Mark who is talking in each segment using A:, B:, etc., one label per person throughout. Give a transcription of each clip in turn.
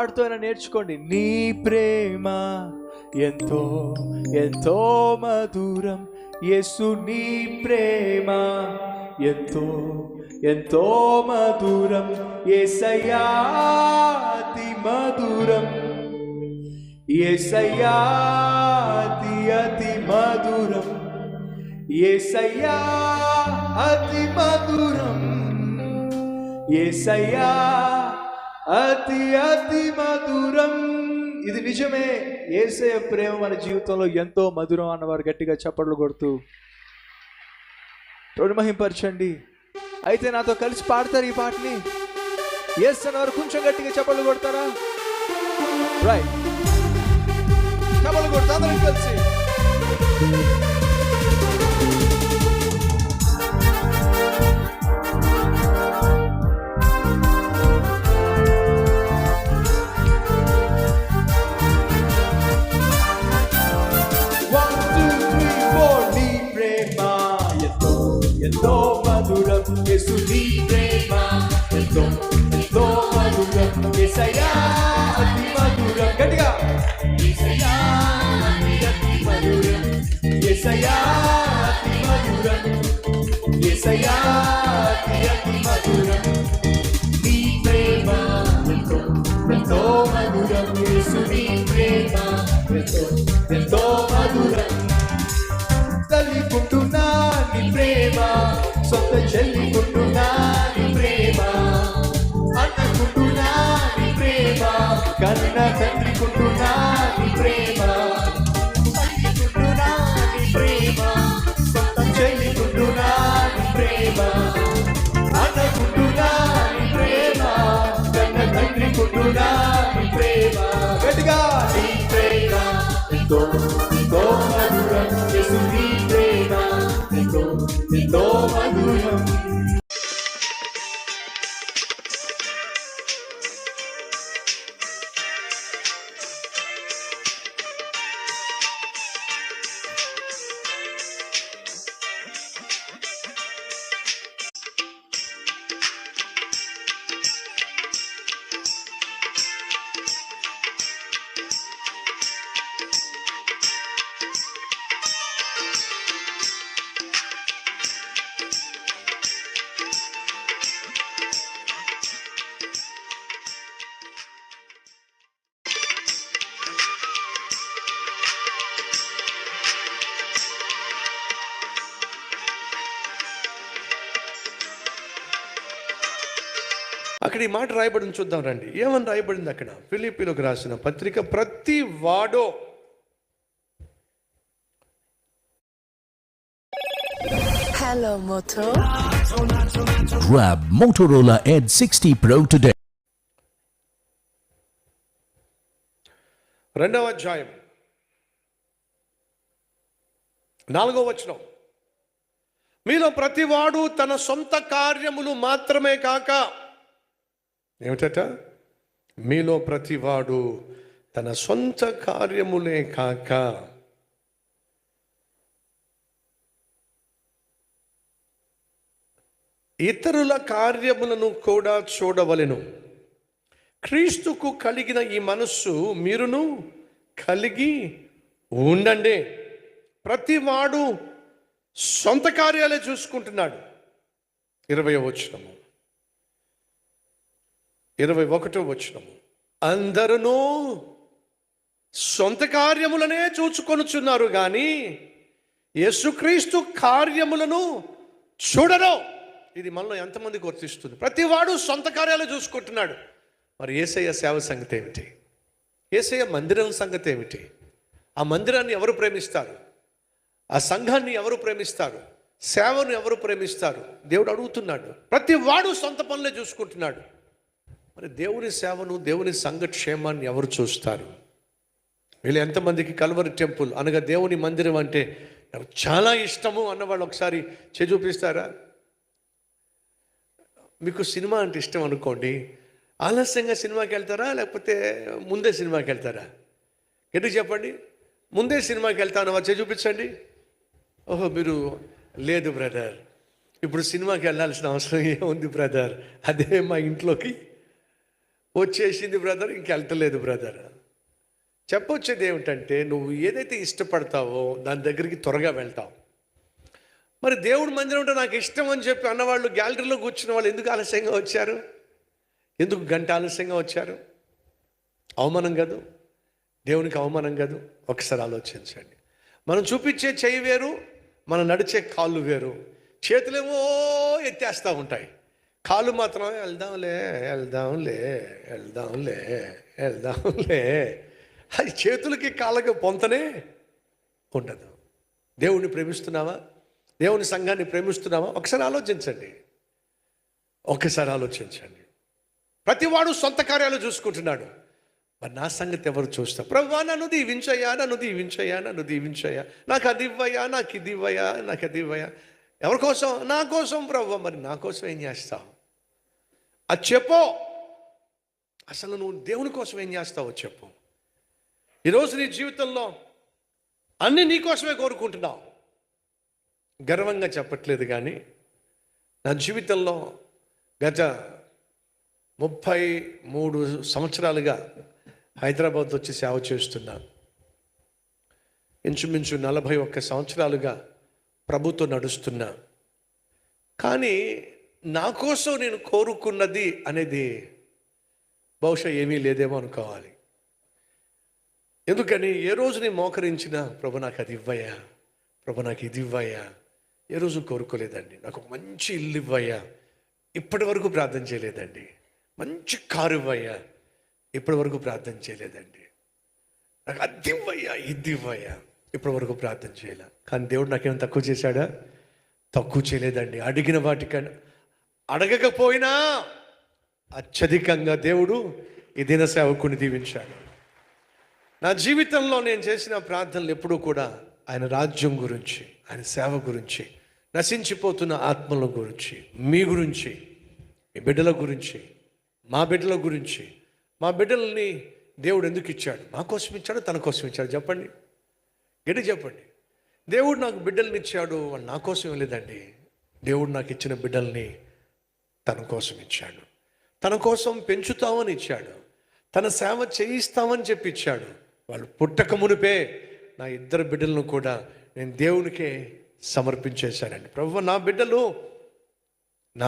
A: పాడుతూ నేర్చుకోండి. నీ ప్రేమ ఎంతో ఎంతో మధురం, యేసు నీ ప్రేమ ఎంతో ఎంతో మధురం, యేసయ్యా అతి మధురం, యేసయ్యా అతి అతి మధురం, యేసయ్యా అతి మధురం, యేసయ్యా అతి అతి మధురం. ఇది నిజమే. యేసయ్య ప్రేమ మన జీవితంలో ఎంతో మధురం అన్నవారు గట్టిగా చప్పట్లు కొడుతూ తోడు మహింపరచండి. అయితే నాతో కలిసి పాడతారు ఈ పాటని. యేసు అన్నవారు కొంచెం గట్టిగా చప్పట్లు కొడతారా? రైట్, చప్పట్లు కొడతా అందరం కలిసి. ఎంతో మధురం, యేసు నీ ప్రేమ ఎంతో ఎంతో మధురం, యేసయ్యా అతి మధురం. గట్టిగా యేసయ్యా అతి అతి మధురం, యేసయ్యా అతి మధురం, యేసయ్యా అతి అతి మధురం. నీ ప్రేమ ఎంతో ఎంతో మధురం, యేసు నీ ప్రేమ ఎంతో ఎంతో మధురం. తల్లికుంటున్నా నీ ప్రేమ, సొంత చెల్లికుంటున్నా నీ ప్రేమ, అన్నకుంటున్నా నీ ప్రేమ, కన్న తండ్రికుంటున్నా నీ ప్రేమ, తల్లికుంటున్నా నీ ప్రేమ, సొంత చెల్లికుంటున్నా నీ ప్రేమ, అన్నకుంటున్నా నీ ప్రేమ, కన్న తండ్రికుంటున్నా నీ ప్రేమ. గట్టిగా నీ ప్రేమ ఎంతో ఎంతో మధురం, యేసు నీ ప్రేమ ఎంతో ఎంతో మధురం.
B: అక్కడ ఈ మాట రాయబడింది, చూద్దాం రండి. ఏమని రాయబడింది అక్కడ? ఫిలిప్పీలకు రాసిన పత్రిక, ప్రతి వాడో
C: Hello Moto.
D: Grab Motorola Edge 60 Pro today.
B: 2వ అధ్యాయం 4వ వచనం. మీలో ప్రతివాడు తన సొంత కార్యములు మాత్రమే కాక, ఏమిటట? మీలో ప్రతివాడు తన సొంత కార్యములే కాక ఇతరుల కార్యములను కూడా చూడవలెను. క్రీస్తుకు కలిగిన ఈ మనస్సు మీరును కలిగి ఉండండి. ప్రతివాడు సొంత కార్యాలే చూసుకుంటున్నాడు. 20వ వచనము, 21వ వచనము. అందరూ సొంత కార్యములనే చూచుకొనుచున్నారు కానీ యేసుక్రీస్తు కార్యములను చూడరు. ఇది మనలో ఎంతమందికి వర్తిస్తుంది? ప్రతివాడు సొంత కార్యాలు చూసుకుంటున్నాడు. మరి యేసయ్య సేవ సంగతి ఏమిటి? యేసయ్య మందిరం సంగతి ఏమిటి? ఆ మందిరాన్ని ఎవరు ప్రేమిస్తారు? ఆ సంఘాన్ని ఎవరు ప్రేమిస్తారు? సేవను ఎవరు ప్రేమిస్తారు? దేవుడు అడుగుతున్నాడు. ప్రతివాడు సొంత పనులే చూసుకుంటున్నాడు. మరి దేవుని సేవను, దేవుని సంఘక్షేమాన్ని ఎవరు చూస్తారు? వీళ్ళు ఎంతమందికి కల్వరి టెంపుల్ అనగా దేవుని మందిరం అంటే చాలా ఇష్టము అన్నవాళ్ళు ఒకసారి చూపిస్తారా? మీకు సినిమా అంటే ఇష్టం అనుకోండి, ఆలస్యంగా సినిమాకి వెళ్తారా లేకపోతే ముందే సినిమాకి వెళ్తారా? ఎందుకు చెప్పండి? ముందే సినిమాకి వెళ్తాను వచ్చే చూపించండి. ఓహో, మీరు లేదు బ్రదర్, ఇప్పుడు సినిమాకి వెళ్ళాల్సిన అవసరం ఏముంది బ్రదర్, అదే మా ఇంట్లోకి వచ్చేసింది బ్రదర్, ఇంకెళ్తలేదు బ్రదర్. చెప్పొచ్చేది ఏమిటంటే, నువ్వు ఏదైతే ఇష్టపడతావో దాని దగ్గరికి త్వరగా వెళ్తావు. మరి దేవుడి మందిరం అంటే నాకు ఇష్టం అని చెప్పి అన్నవాళ్ళు గ్యాలరీలో కూర్చున్న వాళ్ళు ఎందుకు ఆలస్యంగా వచ్చారు? ఎందుకు గంట ఆలస్యంగా వచ్చారు? అవమానం కాదు, దేవునికి అవమానం కాదు. ఒకసారి ఆలోచించండి. మనం చూపించే చెయ్యి వేరు, మనం నడిచే కాళ్ళు వేరు. చేతులేమో ఎత్తేస్తూ ఉంటాయి, కాళ్ళు మాత్రం వెళ్దాంలే వెళ్దాంలే వెళ్దాంలే వెళ్దాంలే. అది చేతులకి కాళ్ళకి పొంతనే ఉండదు. దేవుడిని ప్రేమిస్తున్నావా? దేవుని సంఘాన్ని ప్రేమిస్తున్నావా? ఒకసారి ఆలోచించండి, ఒకసారి ఆలోచించండి. ప్రతివాడు సొంత కార్యాలు చూసుకుంటున్నాడు. మరి నా సంగతి ఎవరు చూస్తారు? ప్రభువా నన్ను దీవించయ్యా, నన్ను దీవించయ్యా, నన్ను దీవించయ్యా, నాకు అది ఇవ్వయ్యా, నాకు ఇది ఇవ్వయా, నాకు అది ఇవ్వయా. ఎవరి కోసం? నా కోసం ప్రభువా. మరి నా కోసం ఏం చేస్తావు? అది చెప్పు. అసలు నువ్వు దేవుని కోసం ఏం చేస్తావో చెప్పు. ఈరోజు నీ జీవితంలో అన్నీ నీ కోసమే కోరుకుంటున్నావు. గర్వంగా చెప్పట్లేదు, కానీ నా జీవితంలో గత 33 సంవత్సరాలుగా హైదరాబాద్ వచ్చి సేవ చేస్తున్నా. ఇంచుమించు 41 సంవత్సరాలుగా ప్రభుతో నడుస్తున్నా. కానీ నా కోసం నేను కోరుకున్నది అనేది బహుశా ఏమీ లేదేమో అనుకోవాలి. ఎందుకని ఏ రోజు నేను మోకరించినా ప్రభు నాకు అది ఇవ్వయ్యా, ప్రభు నాకు ఇది ఇవ్వయ్యా, ఏ రోజు కోరుకోలేదండి. నాకు ఒక మంచి ఇల్లు ఇవ్వయ్యా, ఇప్పటి వరకు ప్రార్థన చేయలేదండి. మంచి కారు ఇవ్వయ్యా, ఇప్పటి వరకు ప్రార్థన చేయలేదండి. నాకు అది ఇవ్వయ్యా, ఇది ఇవ్వయ్యా, ఇప్పటి వరకు ప్రార్థన చేయలే. కానీ దేవుడు నాకేమైనా తక్కువ చేశాడా? తక్కువ చేయలేదండి. అడిగిన వాటికన్నా, అడగకపోయినా అత్యధికంగా దేవుడు ఈ దిన సేవకుని దీవించాడు. నా జీవితంలో నేను చేసిన ప్రార్థనలు ఎప్పుడూ కూడా ఆయన రాజ్యం గురించి, ఆయన సేవ గురించి, నశించిపోతున్న ఆత్మల గురించి, మీ గురించి, మీ బిడ్డల గురించి, మా బిడ్డల గురించి. మా బిడ్డల్ని దేవుడు ఎందుకు ఇచ్చాడు? మా కోసం ఇచ్చాడు, తన కోసం ఇచ్చాడు? చెప్పండి, గట్టి చెప్పండి. దేవుడు నాకు బిడ్డల్ని ఇచ్చాడు, వాళ్ళు నా కోసం లేదండి. దేవుడు నాకు ఇచ్చిన బిడ్డల్ని తన కోసం ఇచ్చాడు. తన కోసం పెంచుతామని ఇచ్చాడు, తన సేవ చేయిస్తామని చెప్పి ఇచ్చాడు. వాళ్ళు పుట్టక మునిపే నా 2 బిడ్డలను కూడా నేను దేవునికే సమర్పించేశానండి. ప్రభువా నా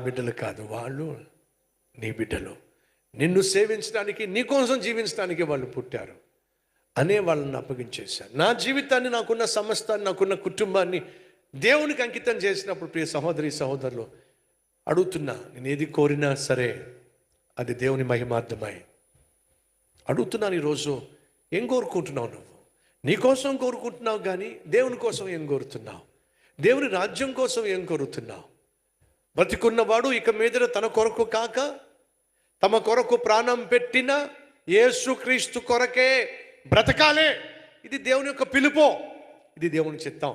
B: బిడ్డలు కాదు, వాళ్ళు నీ బిడ్డలు, నిన్ను సేవించడానికి, నీ కోసం జీవించడానికి వాళ్ళు పుట్టారు అనే వాళ్ళని అప్పగించేశాను. నా జీవితాన్ని, నాకున్న సమస్తాన్ని, నాకున్న కుటుంబాన్ని దేవునికి అంకితం చేసినప్పుడు ప్రియ సహోదరి సహోదరులు అడుగుతున్నా, నేను ఏది కోరినా సరే అది దేవుని మహిమార్థమై అడుగుతున్నాను. ఈరోజు ఏం కోరుకుంటున్నావు? నువ్వు నీ కోసం కోరుకుంటున్నావు, కానీ దేవుని కోసం ఏం కోరుతున్నావు? దేవుని రాజ్యం కోసం ఏం కోరుతున్నావు? బ్రతికున్నవాడు ఇక మీద తన కొరకు కాక తమ కొరకు ప్రాణం పెట్టిన యేసుక్రీస్తు కొరకే బ్రతకాలే. ఇది దేవుని యొక్క పిలుపు, ఇది దేవుని చిత్తం.